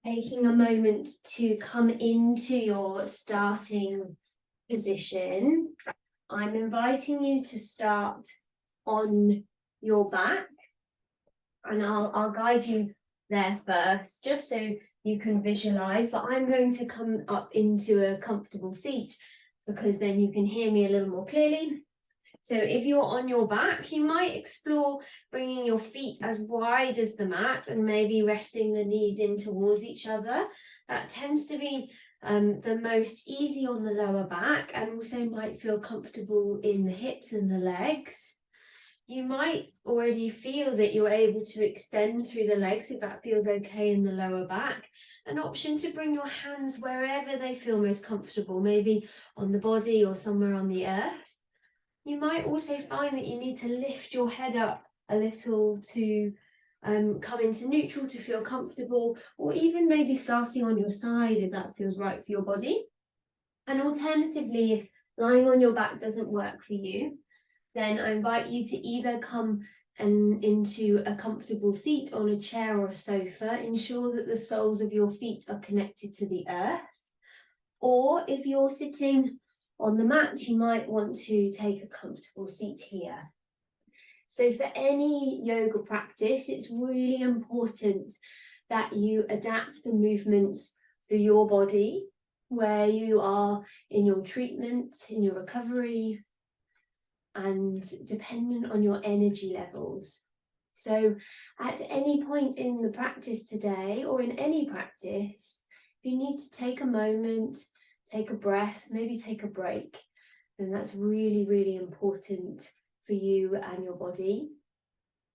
Taking a moment to come into your starting position, I'm inviting you to start on your back, and I'll guide you there first, just so you can visualize, but I'm going to come up into a comfortable seat because then you can hear me a little more clearly. So if you're on your back, you might explore bringing your feet as wide as the mat and maybe resting the knees in towards each other. That tends to be the most easy on the lower back, and also might feel comfortable in the hips and the legs. You might already feel that you're able to extend through the legs if that feels okay in the lower back. An option to bring your hands wherever they feel most comfortable, maybe on the body or somewhere on the earth. You might also find that you need to lift your head up a little to come into neutral to feel comfortable, or even maybe starting on your side if that feels right for your body. And alternatively, if lying on your back doesn't work for you, then I invite you to either come into a comfortable seat on a chair or a sofa. Ensure that the soles of your feet are connected to the earth. Or if you're sitting on the mat, you might want to take a comfortable seat here. So for any yoga practice, it's really important that you adapt the movements for your body, where you are in your treatment, in your recovery, and dependent on your energy levels. So at any point in the practice today, or in any practice, if you need to take a moment, take a breath, maybe take a break, then that's really, really important for you and your body.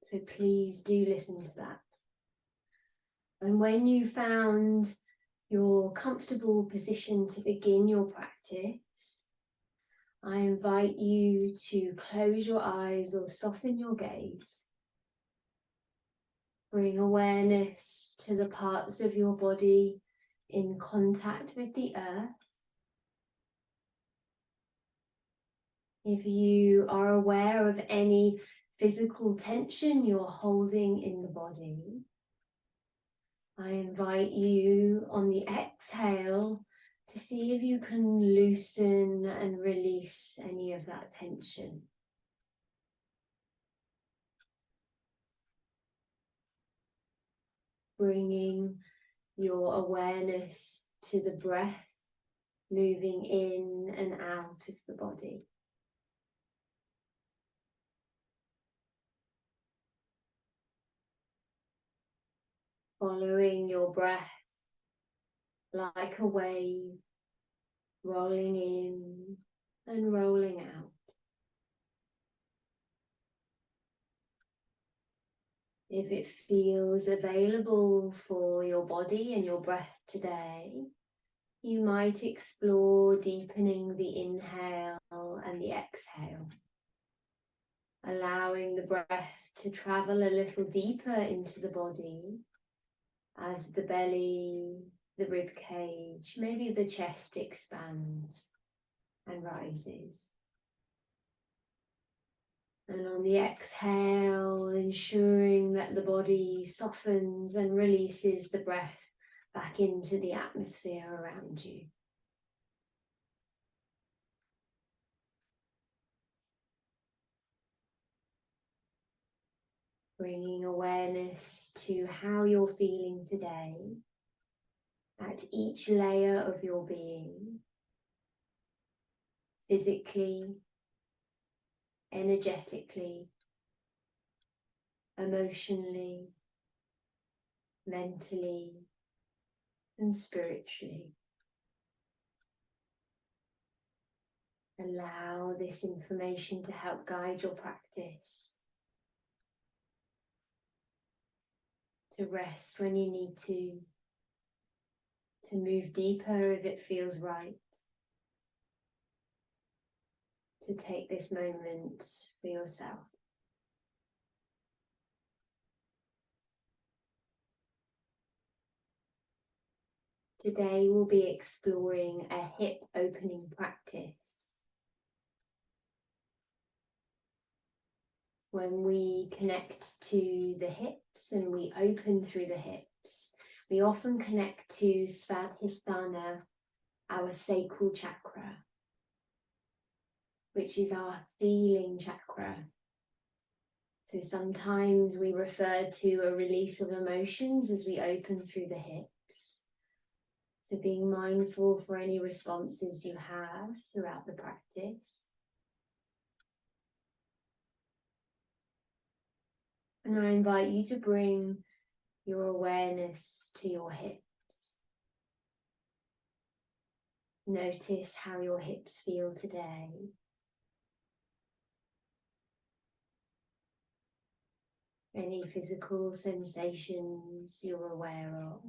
So please do listen to that. And when you found your comfortable position to begin your practice, I invite you to close your eyes or soften your gaze. Bring awareness to the parts of your body in contact with the earth. If you are aware of any physical tension you're holding in the body, I invite you on the exhale to see if you can loosen and release any of that tension. Bringing your awareness to the breath moving in and out of the body. Following your breath like a wave, rolling in and rolling out. If it feels available for your body and your breath today, you might explore deepening the inhale and the exhale, allowing the breath to travel a little deeper into the body as the belly, the rib cage, maybe the chest expands and rises. And on the exhale, ensuring that the body softens and releases the breath back into the atmosphere around you. Bringing awareness to how you're feeling today at each layer of your being, physically, energetically, emotionally, mentally, and spiritually. Allow this information to help guide your practice, to rest when you need to move deeper if it feels right, to take this moment for yourself. Today we'll be exploring a hip opening practice. When we connect to the hips and we open through the hips, we often connect to Svadhisthana, our sacral chakra, which is our feeling chakra. So sometimes we refer to a release of emotions as we open through the hips. So being mindful for any responses you have throughout the practice. And I invite you to bring your awareness to your hips. Notice how your hips feel today. Any physical sensations you're aware of.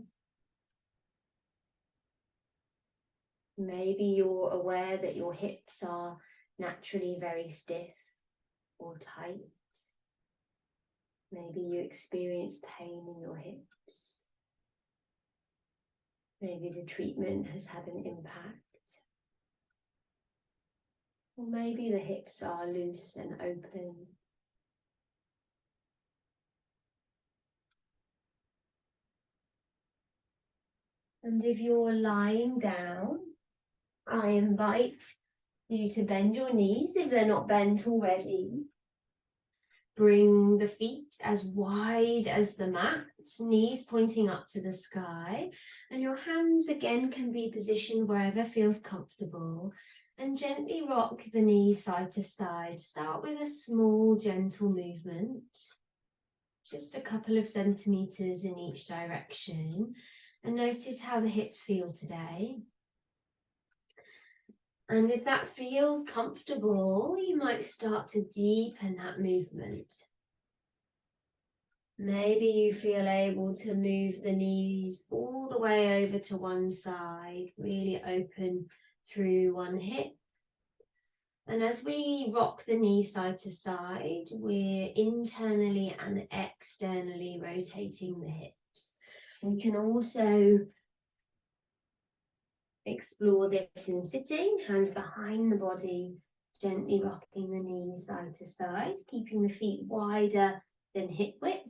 Maybe you're aware that your hips are naturally very stiff or tight. Maybe you experience pain in your hips. Maybe the treatment has had an impact. Or maybe the hips are loose and open. And if you're lying down, I invite you to bend your knees if they're not bent already. Bring the feet as wide as the mat, knees pointing up to the sky, and your hands again can be positioned wherever feels comfortable, and gently rock the knees side to side. Start with a small, gentle movement, just a couple of centimeters in each direction, and notice how the hips feel today. And if that feels comfortable, you might start to deepen that movement. Maybe you feel able to move the knees all the way over to one side, really open through one hip. And as we rock the knee side to side, we're internally and externally rotating the hips. We can also explore this in sitting, hands behind the body, gently rocking the knees side to side, keeping the feet wider than hip width.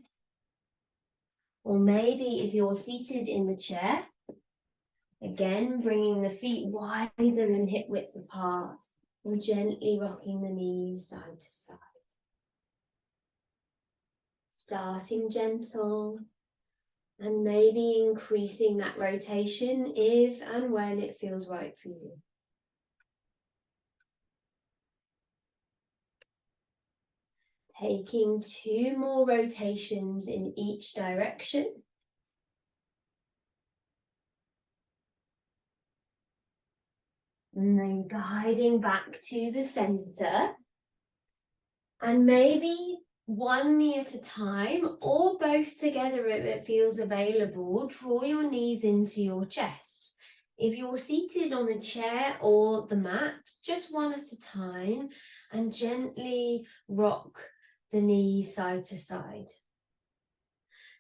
Or maybe if you're seated in the chair, again, bringing the feet wider than hip width apart, or gently rocking the knees side to side. Starting gentle, and maybe increasing that rotation if and when it feels right for you. Taking 2 more rotations in each direction. And then guiding back to the center. And maybe one knee at a time or both together if it feels available, draw your knees into your chest. If you're seated on a chair or the mat, just one at a time, and gently rock the knees side to side.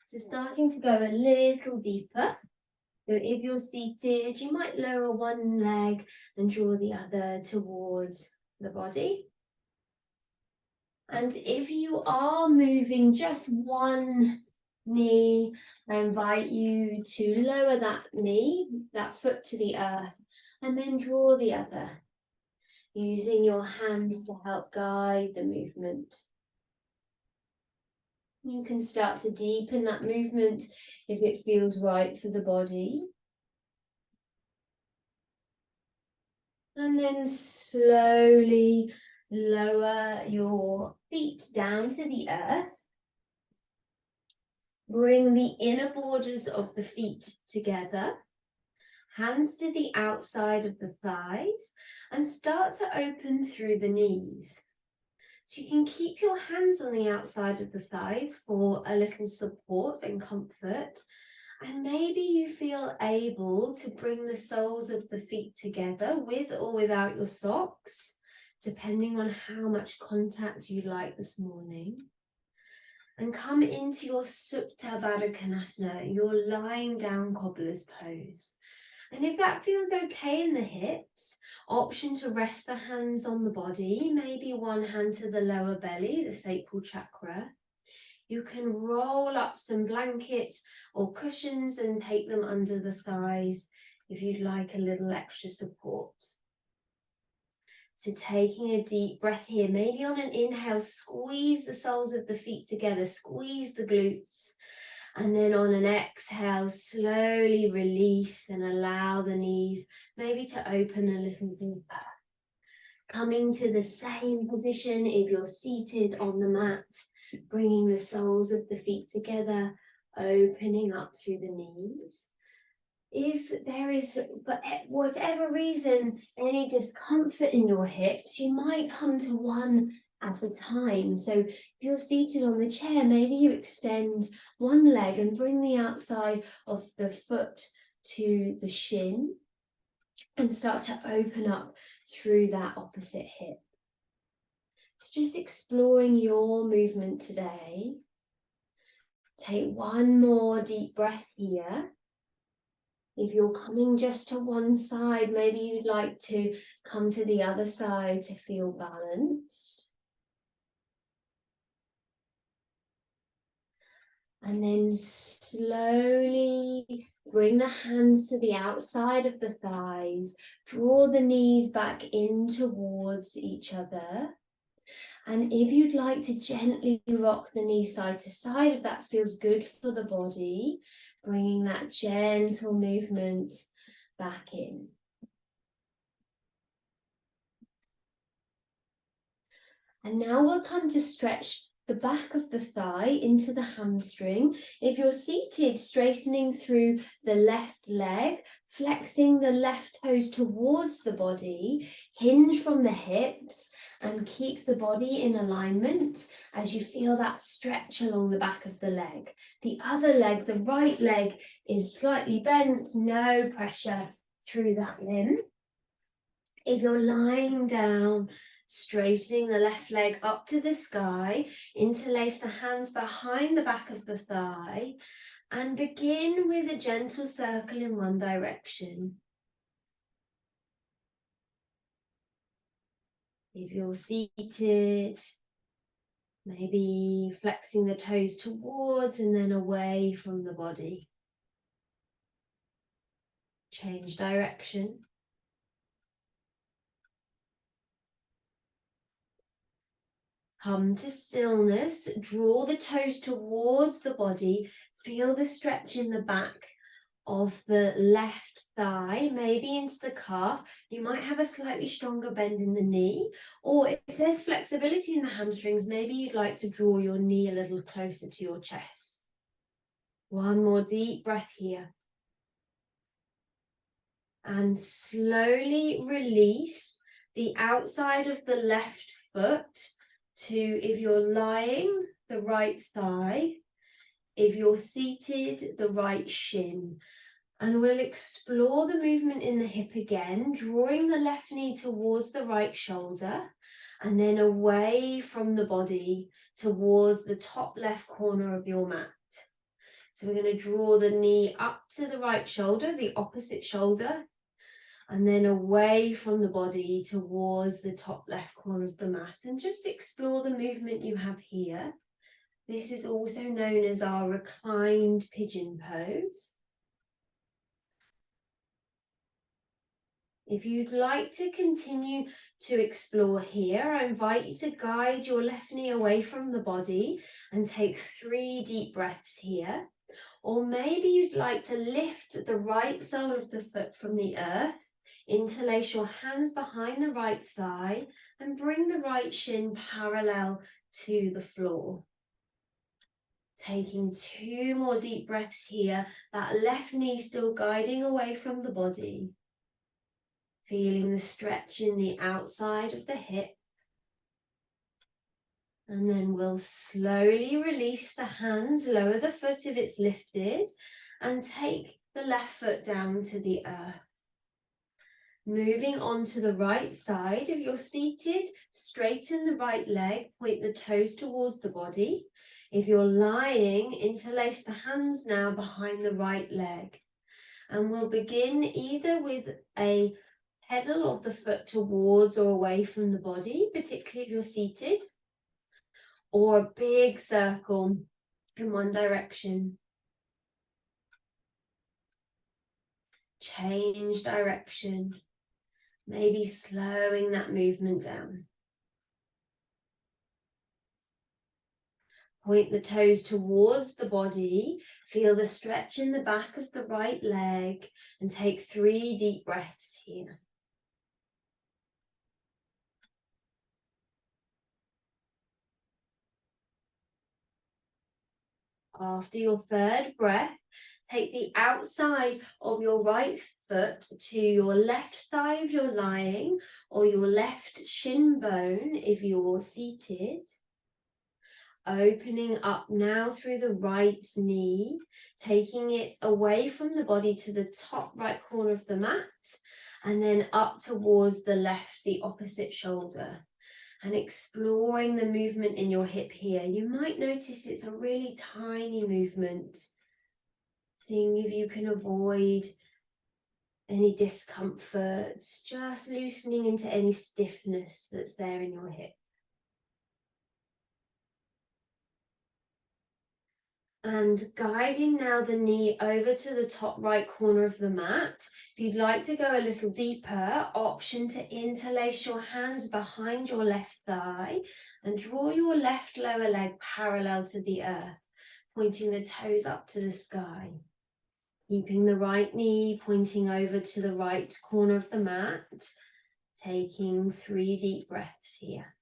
So starting to go a little deeper. So if you're seated, you might lower one leg and draw the other towards the body. And if you are moving just one knee, I invite you to lower that knee, that foot to the earth, and then draw the other, using your hands to help guide the movement. You can start to deepen that movement if it feels right for the body. And then slowly lower your feet down to the earth. Bring the inner borders of the feet together. Hands to the outside of the thighs and start to open through the knees. So you can keep your hands on the outside of the thighs for a little support and comfort. And maybe you feel able to bring the soles of the feet together with or without your socks, depending on how much contact you like this morning. And come into your Supta Baddha Konasana, your lying down cobbler's pose. And if that feels okay in the hips, option to rest the hands on the body, maybe one hand to the lower belly, the sacral chakra. You can roll up some blankets or cushions and take them under the thighs if you'd like a little extra support. So taking a deep breath here, maybe on an inhale, squeeze the soles of the feet together, squeeze the glutes. And then on an exhale, slowly release and allow the knees maybe to open a little deeper. Coming to the same position if you're seated on the mat, bringing the soles of the feet together, opening up through the knees. If there is, for whatever reason, any discomfort in your hips, you might come to one at a time. So if you're seated on the chair, maybe you extend one leg and bring the outside of the foot to the shin and start to open up through that opposite hip. It's just exploring your movement today. Take one more deep breath here. If you're coming just to one side, maybe you'd like to come to the other side to feel balanced. And then slowly bring the hands to the outside of the thighs. Draw the knees back in towards each other. And if you'd like to gently rock the knees side to side, if that feels good for the body, bringing that gentle movement back in. And now we'll come to stretch the back of the thigh into the hamstring. If you're seated, straightening through the left leg, flexing the left toes towards the body, hinge from the hips and keep the body in alignment as you feel that stretch along the back of the leg. The other leg, the right leg, is slightly bent, no pressure through that limb. If you're lying down, straightening the left leg up to the sky, interlace the hands behind the back of the thigh, and begin with a gentle circle in one direction. If you're seated, maybe flexing the toes towards and then away from the body. Change direction. Come to stillness, draw the toes towards the body, feel the stretch in the back of the left thigh, maybe into the calf. You might have a slightly stronger bend in the knee, or if there's flexibility in the hamstrings, maybe you'd like to draw your knee a little closer to your chest. One more deep breath here. And slowly release the outside of the left foot to, if you're lying, the right thigh. If you're seated, the right shin. And we'll explore the movement in the hip again, drawing the left knee towards the right shoulder and then away from the body towards the top left corner of your mat. So we're going to draw the knee up to the right shoulder, the opposite shoulder, and then away from the body towards the top left corner of the mat, and just explore the movement you have here. This is also known as our reclined pigeon pose. If you'd like to continue to explore here, I invite you to guide your left knee away from the body and take 3 deep breaths here. Or maybe you'd like to lift the right sole of the foot from the earth, interlace your hands behind the right thigh and bring the right shin parallel to the floor. Taking 2 more deep breaths here, that left knee still guiding away from the body. Feeling the stretch in the outside of the hip. And then we'll slowly release the hands, lower the foot if it's lifted, and take the left foot down to the earth. Moving on to the right side, if you're seated, straighten the right leg, point the toes towards the body. If you're lying, interlace the hands now behind the right leg. And we'll begin either with a pedal of the foot towards or away from the body, particularly if you're seated, or a big circle in one direction. Change direction, maybe slowing that movement down. Point the toes towards the body, feel the stretch in the back of the right leg, and take 3 deep breaths here. After your 3rd breath, take the outside of your right foot to your left thigh if you're lying, or your left shin bone if you're seated. Opening up now through the right knee, taking it away from the body to the top right corner of the mat, and then up towards the left, the opposite shoulder. And exploring the movement in your hip here. You might notice it's a really tiny movement. Seeing if you can avoid any discomfort, just loosening into any stiffness that's there in your hip. And guiding now the knee over to the top right corner of the mat. If you'd like to go a little deeper, option to interlace your hands behind your left thigh and draw your left lower leg parallel to the earth, pointing the toes up to the sky. Keeping the right knee pointing over to the right corner of the mat, taking 3 deep breaths here.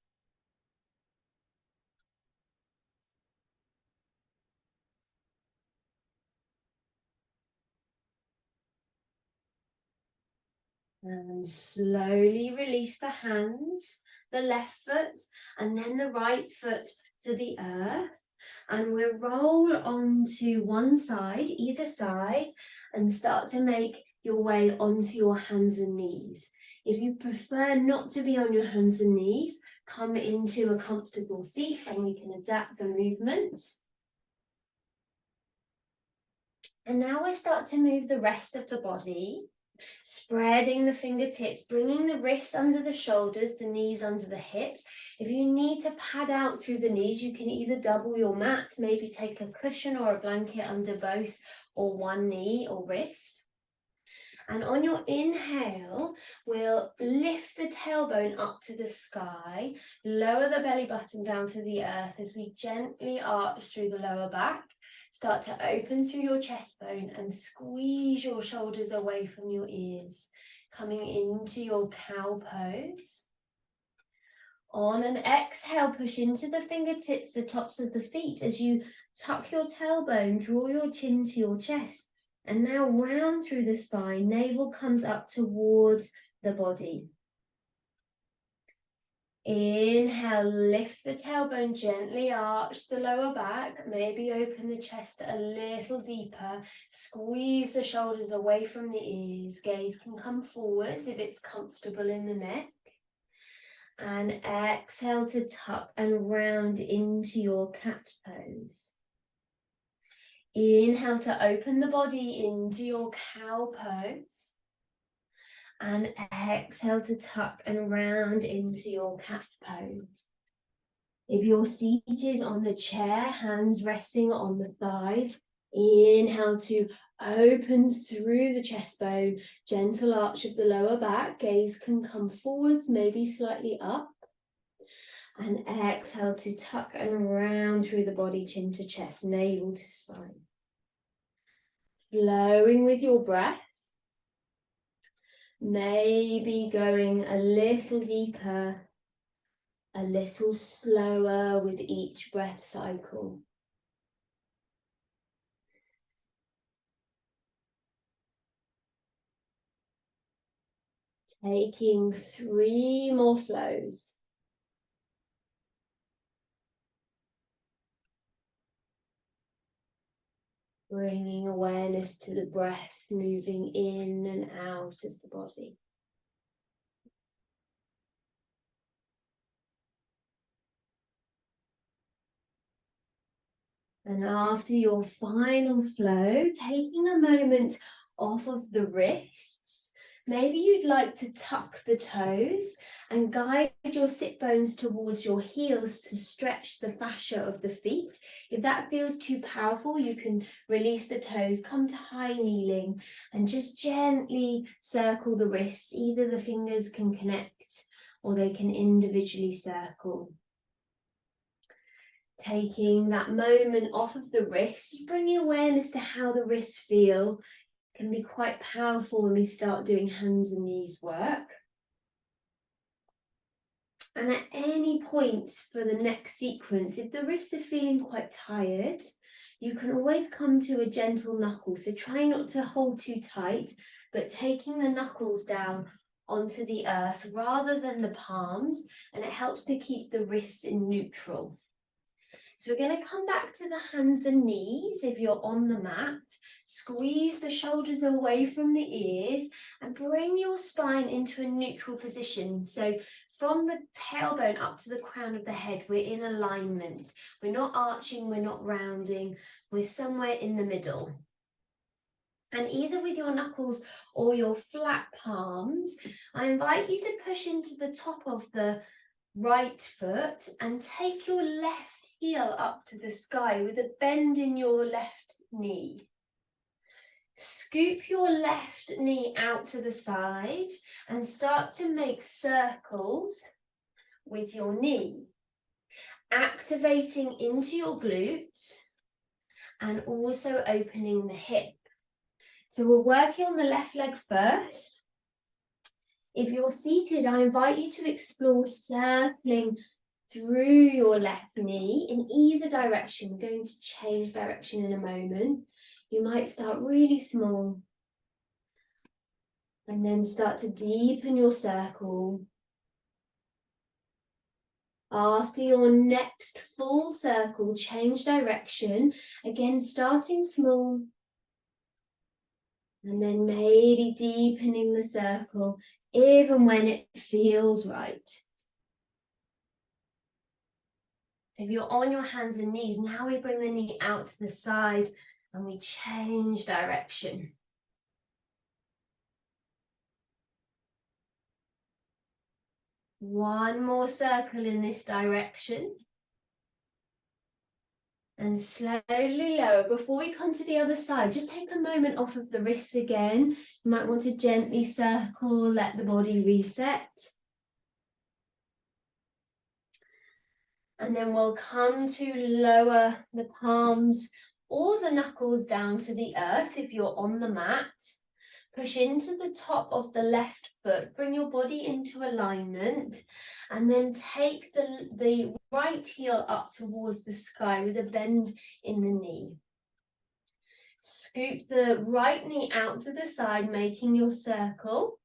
And slowly release the hands, the left foot, and then the right foot to the earth. And we'll roll onto one side, either side, and start to make your way onto your hands and knees. If you prefer not to be on your hands and knees, come into a comfortable seat and we can adapt the movements. And now we start to move the rest of the body. Spreading the fingertips, bringing the wrists under the shoulders, the knees under the hips. If you need to pad out through the knees, you can either double your mat, maybe take a cushion or a blanket under both or one knee or wrist. And on your inhale, we'll lift the tailbone up to the sky, lower the belly button down to the earth as we gently arch through the lower back. Start to open through your chest bone and squeeze your shoulders away from your ears, coming into your cow pose. On an exhale, push into the fingertips, the tops of the feet as you tuck your tailbone, draw your chin to your chest. And now round through the spine, navel comes up towards the body. Inhale, lift the tailbone, gently arch the lower back, maybe open the chest a little deeper, squeeze the shoulders away from the ears, gaze can come forwards if it's comfortable in the neck. And exhale to tuck and round into your cat pose. Inhale to open the body into your cow pose. And exhale to tuck and round into your cat pose. If you're seated on the chair, hands resting on the thighs, inhale to open through the chest bone, gentle arch of the lower back, gaze can come forwards, maybe slightly up. And exhale to tuck and round through the body, chin to chest, navel to spine. Flowing with your breath. Maybe going a little deeper, a little slower with each breath cycle. Taking 3 more flows. Bringing awareness to the breath, moving in and out of the body. And after your final flow, taking a moment off of the wrists, Maybe you'd like to tuck the toes and guide your sit bones towards your heels to stretch the fascia of the feet. If that feels too powerful, you can release the toes, come to high kneeling, and just gently circle the wrists. Either the fingers can connect or they can individually circle. Taking that moment off of the wrist, bringing awareness to how the wrists feel. Can be quite powerful when we start doing hands and knees work. And at any point for the next sequence, if the wrists are feeling quite tired, you can always come to a gentle knuckle. So try not to hold too tight, but taking the knuckles down onto the earth rather than the palms, and it helps to keep the wrists in neutral. So we're going to come back to the hands and knees if you're on the mat. Squeeze the shoulders away from the ears and bring your spine into a neutral position. So from the tailbone up to the crown of the head, we're in alignment. We're not arching, we're not rounding, we're somewhere in the middle. And either with your knuckles or your flat palms, I invite you to push into the top of the right foot and take your left heel up to the sky with a bend in your left knee. Scoop your left knee out to the side and start to make circles with your knee, activating into your glutes and also opening the hip. So we're working on the left leg first. If you're seated, I invite you to explore circling through your left knee in either direction. We're going to change direction in a moment. You might start really small and then start to deepen your circle. After your next full circle, change direction. Again, starting small. And then maybe deepening the circle, even when it feels right. So if you're on your hands and knees, now we bring the knee out to the side and we change direction. One more circle in this direction. And slowly lower. Before we come to the other side, just take a moment off of the wrists again. You might want to gently circle, let the body reset. And then we'll come to lower the palms or the knuckles down to the earth if you're on the mat. Push into the top of the left foot, bring your body into alignment, and then take the right heel up towards the sky with a bend in the knee. Scoop the right knee out to the side, making your circle.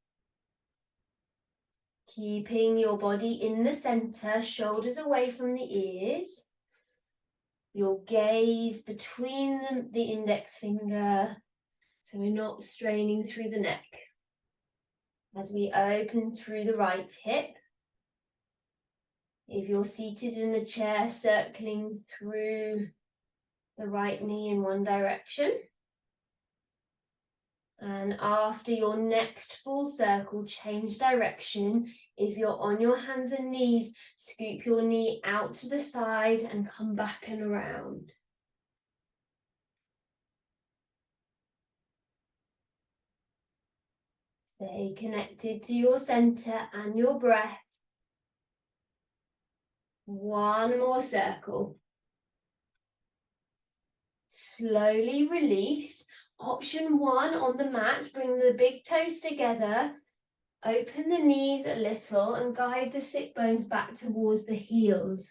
Keeping your body in the center, shoulders away from the ears. Your gaze between the index finger, so we're not straining through the neck. As we open through the right hip. If you're seated in the chair, circling through the right knee in one direction. And after your next full circle, change direction. If you're on your hands and knees, scoop your knee out to the side and come back and around. Stay connected to your center and your breath. One more circle. Slowly release. Option one on the mat, bring the big toes together. Open the knees a little and guide the sit bones back towards the heels.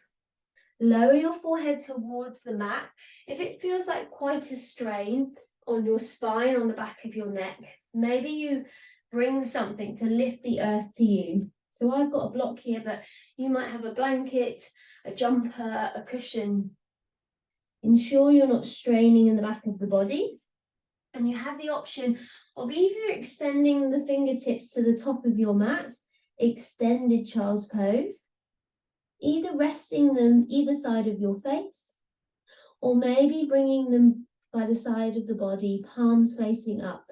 Lower your forehead towards the mat. If it feels like quite a strain on your spine, on the back of your neck, maybe you bring something to lift the earth to you. So I've got a block here, but you might have a blanket, a jumper, a cushion. Ensure you're not straining in the back of the body. And you have the option of either extending the fingertips to the top of your mat, extended child's pose, either resting them either side of your face, or maybe bringing them by the side of the body, palms facing up.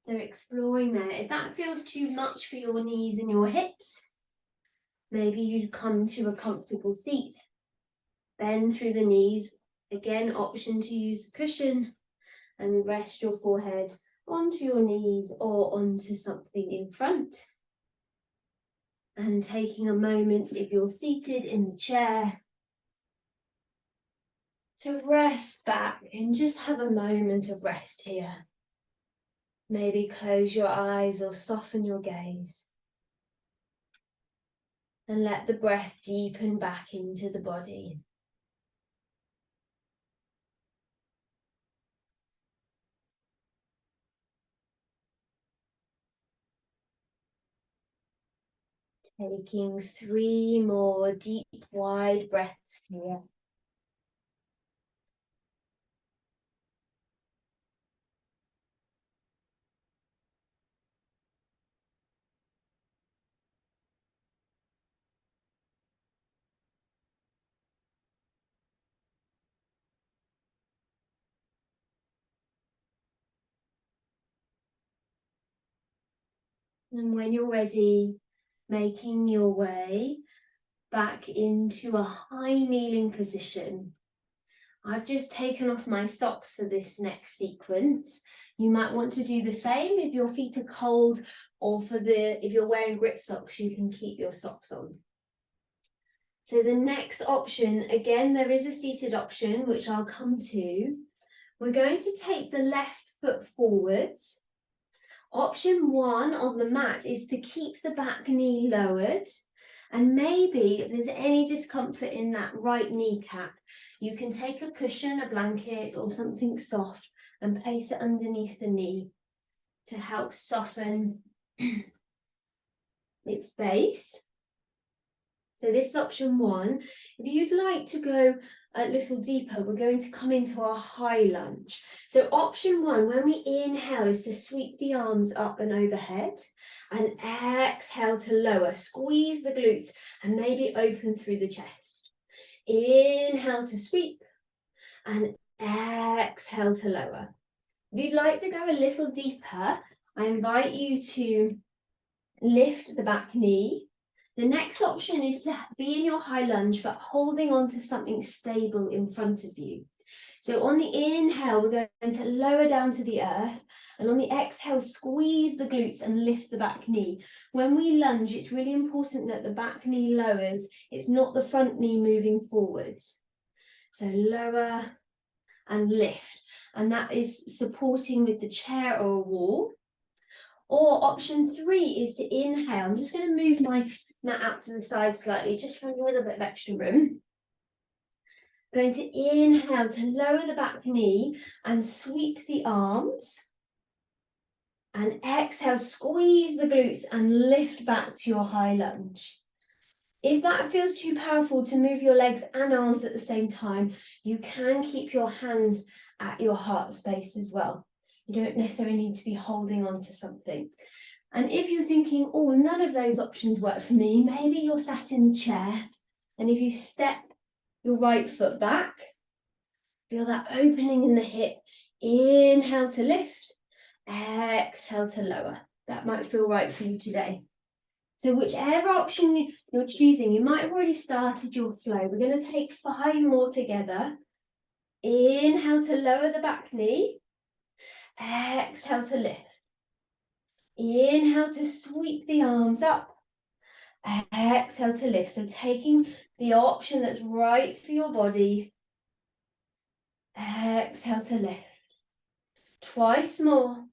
So exploring there. If that feels too much for your knees and your hips, maybe you come to a comfortable seat. Bend through the knees. Again, option to use a cushion and rest your forehead onto your knees or onto something in front. And taking a moment, if you're seated in the chair, to rest back and just have a moment of rest here. Maybe close your eyes or soften your gaze. And let the breath deepen back into the body. Taking 3 more deep, wide breaths here. And when you're ready, making your way back into a high kneeling position. I've just taken off my socks for this next sequence. You might want to do the same if your feet are cold, or if you're wearing grip socks, you can keep your socks on. So the next option, again, there is a seated option, which I'll come to. We're going to take the left foot forwards. Option 1 on the mat is to keep the back knee lowered. And maybe if there's any discomfort in that right kneecap, you can take a cushion, a blanket, or something soft and place it underneath the knee to help soften its base. So this is option 1. If you'd like to go a little deeper, we're going to come into our high lunge. So option 1, when we inhale, is to sweep the arms up and overhead, and exhale to lower. Squeeze the glutes and maybe open through the chest. Inhale to sweep and exhale to lower. If you'd like to go a little deeper, I invite you to lift the back knee. The next option is to be in your high lunge, but holding on to something stable in front of you. So on the inhale, we're going to lower down to the earth, and on the exhale, squeeze the glutes and lift the back knee. When we lunge, it's really important that the back knee lowers. It's not the front knee moving forwards. So lower and lift, and that is supporting with the chair or a wall. Or option 3 is to inhale. I'm just going to move my mat out to the side slightly, just for a little bit of extra room. Going to inhale to lower the back knee and sweep the arms. And exhale, squeeze the glutes and lift back to your high lunge. If that feels too powerful to move your legs and arms at the same time, you can keep your hands at your heart space as well. You don't necessarily need to be holding on to something. And if you're thinking, oh, none of those options work for me, maybe you're sat in the chair, and if you step your right foot back, feel that opening in the hip, inhale to lift, exhale to lower. That might feel right for you today. So whichever option you're choosing, you might have already started your flow. We're going to take 5 more together. Inhale to lower the back knee, exhale to lift. Inhale to sweep the arms up, exhale to lift. So taking the option that's right for your body, exhale to lift. Twice more.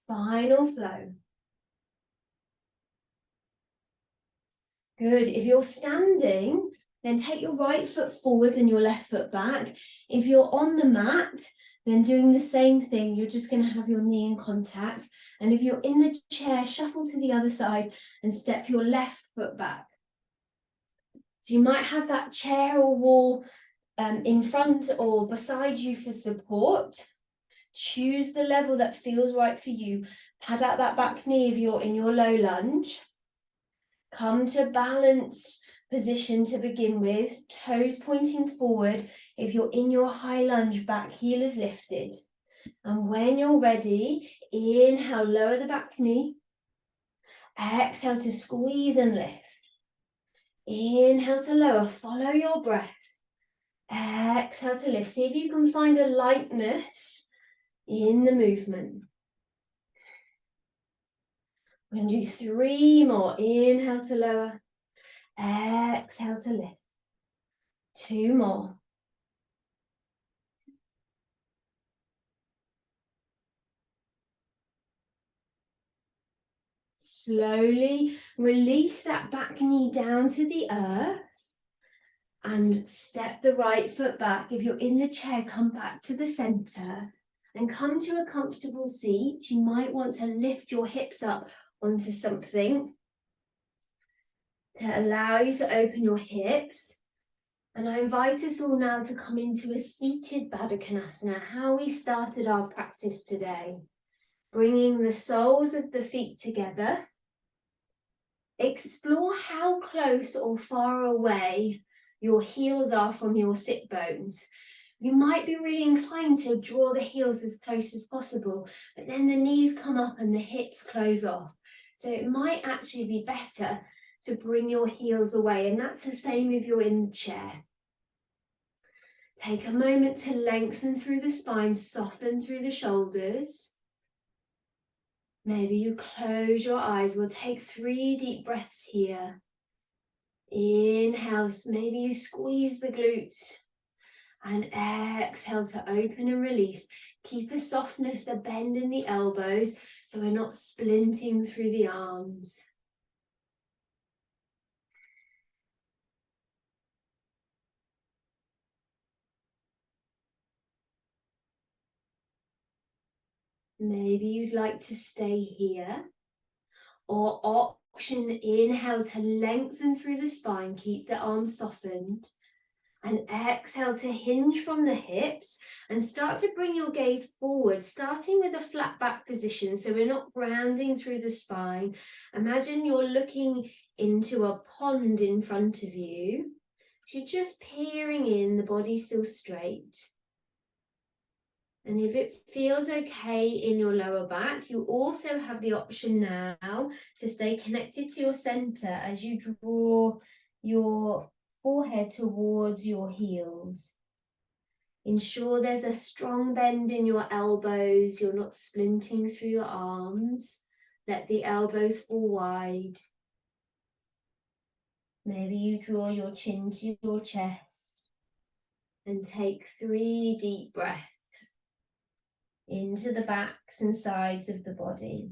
Final flow. Good. If you're standing, then take your right foot forwards and your left foot back. If you're on the mat, then doing the same thing, you're just going to have your knee in contact. And if you're in the chair, shuffle to the other side and step your left foot back. So you might have that chair or wall in front or beside you for support. Choose the level that feels right for you. Pad out that back knee if you're in your low lunge. Come to balance position to begin with, toes pointing forward. If you're in your high lunge, back heel is lifted. And when you're ready, inhale, lower the back knee. Exhale to squeeze and lift. Inhale to lower, follow your breath. Exhale to lift. See if you can find a lightness in the movement. We're going to do 3 more. Inhale to lower. Exhale to lift. 2 more. Slowly release that back knee down to the earth and step the right foot back. If you're in the chair, come back to the center and come to a comfortable seat. You might want to lift your hips up onto something to allow you to open your hips. And I invite us all now to come into a seated Baddha Konasana, how we started our practice today. Bringing the soles of the feet together. Explore how close or far away your heels are from your sit bones. You might be really inclined to draw the heels as close as possible, but then the knees come up and the hips close off. So it might actually be better to bring your heels away, and that's the same if you're in the chair. Take a moment to lengthen through the spine, soften through the shoulders. Maybe you close your eyes. We'll take 3 deep breaths here. Inhale, maybe you squeeze the glutes. And exhale to open and release. Keep a softness, a bend in the elbows, so we're not splinting through the arms. Maybe you'd like to stay here. Or option, inhale to lengthen through the spine, keep the arms softened. And exhale to hinge from the hips and start to bring your gaze forward, starting with a flat back position, so we're not rounding through the spine. Imagine you're looking into a pond in front of you. So you're just peering in, the body's still straight. And if it feels okay in your lower back, you also have the option now to stay connected to your center as you draw your forehead towards your heels. Ensure there's a strong bend in your elbows. You're not splinting through your arms. Let the elbows fall wide. Maybe you draw your chin to your chest and take 3 deep breaths into the backs and sides of the body.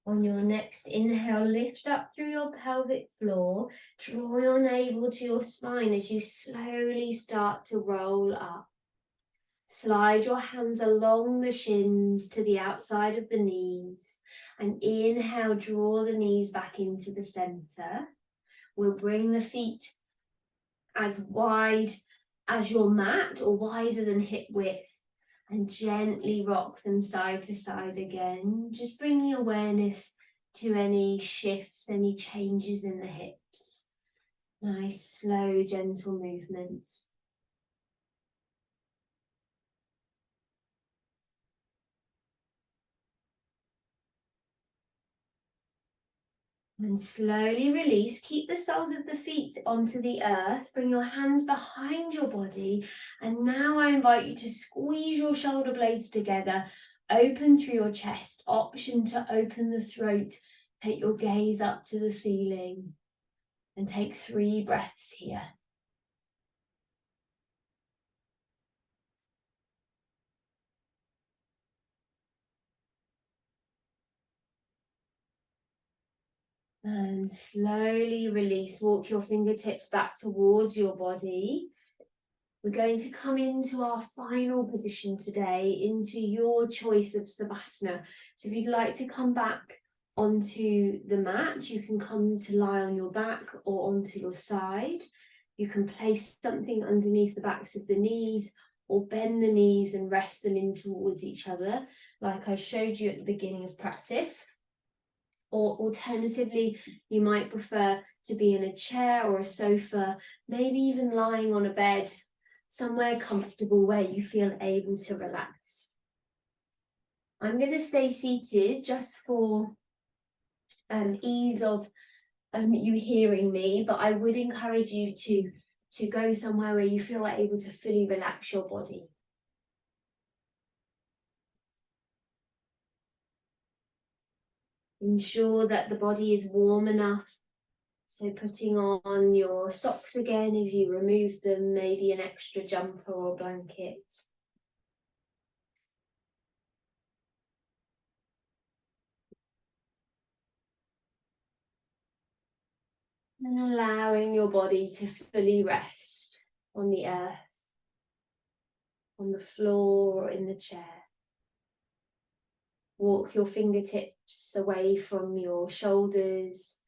On your next inhale, lift up through your pelvic floor. Draw your navel to your spine as you slowly start to roll up. Slide your hands along the shins to the outside of the knees. And inhale, draw the knees back into the center. We'll bring the feet as wide as your mat or wider than hip width. And gently rock them side to side again. Just bringing awareness to any shifts, any changes in the hips. Nice, slow, gentle movements. And slowly release. Keep the soles of the feet onto the earth. Bring your hands behind your body. And now I invite you to squeeze your shoulder blades together. Open through your chest. Option to open the throat. Take your gaze up to the ceiling. And take 3 breaths here. And slowly release. Walk your fingertips back towards your body. We're going to come into our final position today, into your choice of Savasana. So if you'd like to come back onto the mat, you can come to lie on your back or onto your side. You can place something underneath the backs of the knees, or bend the knees and rest them in towards each other, like I showed you at the beginning of practice. Or alternatively, you might prefer to be in a chair or a sofa, maybe even lying on a bed, somewhere comfortable where you feel able to relax. I'm going to stay seated just for ease of you hearing me, but I would encourage you to go somewhere where you feel able to fully relax your body. Ensure that the body is warm enough. So putting on your socks again, if you remove them, maybe an extra jumper or blanket. And allowing your body to fully rest on the earth, on the floor or in the chair. Walk your fingertips away from your shoulders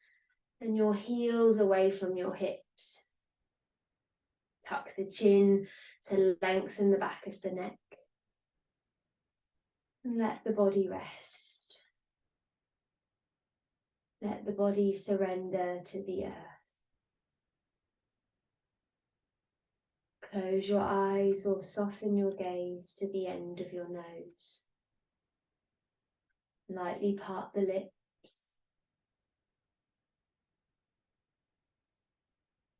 and your heels away from your hips. Tuck the chin to lengthen the back of the neck. And let the body rest. Let the body surrender to the earth. Close your eyes or soften your gaze to the end of your nose. Lightly part the lips.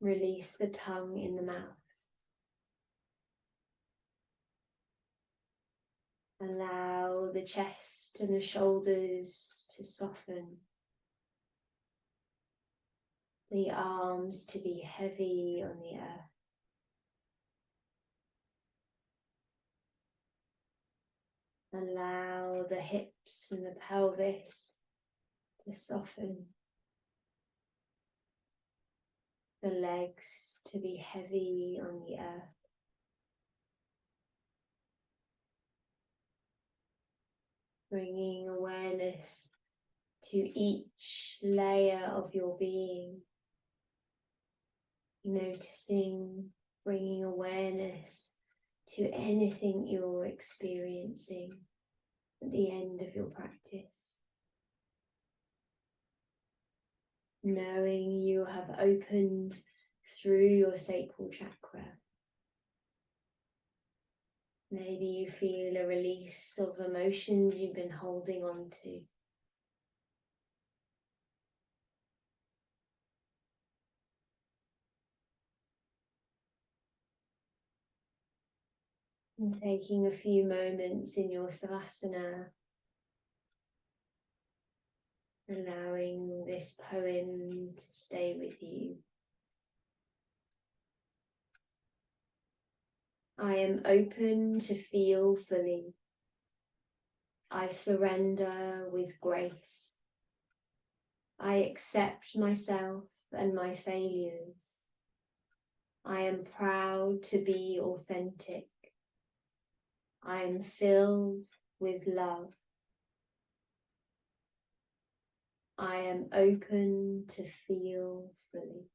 Release the tongue in the mouth. Allow the chest and the shoulders to soften. The arms to be heavy on the earth. Allow the hips and the pelvis to soften. The legs to be heavy on the earth. Bringing awareness to each layer of your being. Noticing, bringing awareness to anything you're experiencing at the end of your practice. Knowing you have opened through your sacral chakra. Maybe you feel a release of emotions you've been holding on to. And taking a few moments in your savasana, allowing this poem to stay with you. I am open to feel fully. I surrender with grace. I accept myself and my failures. I am proud to be authentic. I am filled with love. I am open to feel fully.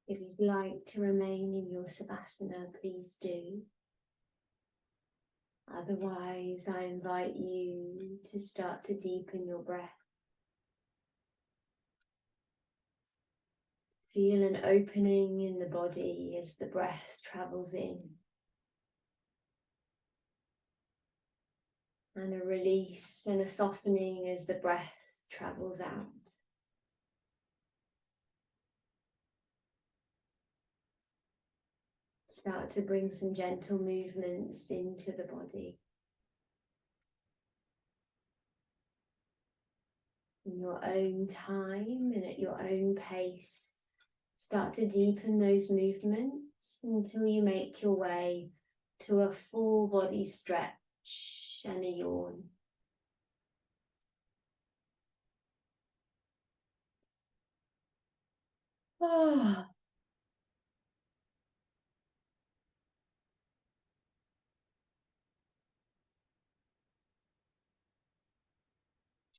If you'd like to remain in your savasana, please do. Otherwise, I invite you to start to deepen your breath. Feel an opening in the body as the breath travels in. and a release and a softening as the breath travels out. Start to bring some gentle movements into the body. In your own time and at your own pace, start to deepen those movements until you make your way to a full body stretch and a yawn. Oh.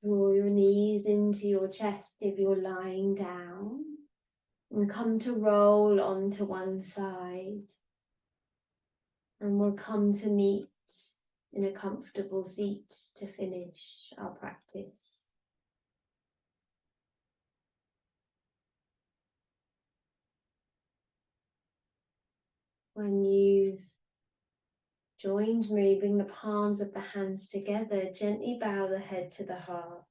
Draw your knees into your chest if you're lying down and come to roll onto one side. And we'll come to meet in a comfortable seat to finish our practice. When you've joined me, bring the palms of the hands together, gently bow the head to the heart.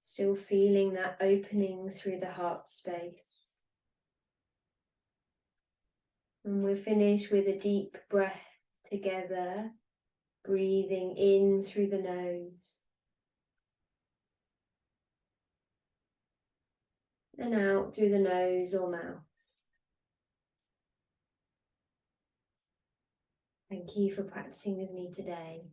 Still feeling that opening through the heart space. And we'll finish with a deep breath together, breathing in through the nose and out through the nose or mouth. Thank you for practicing with me today.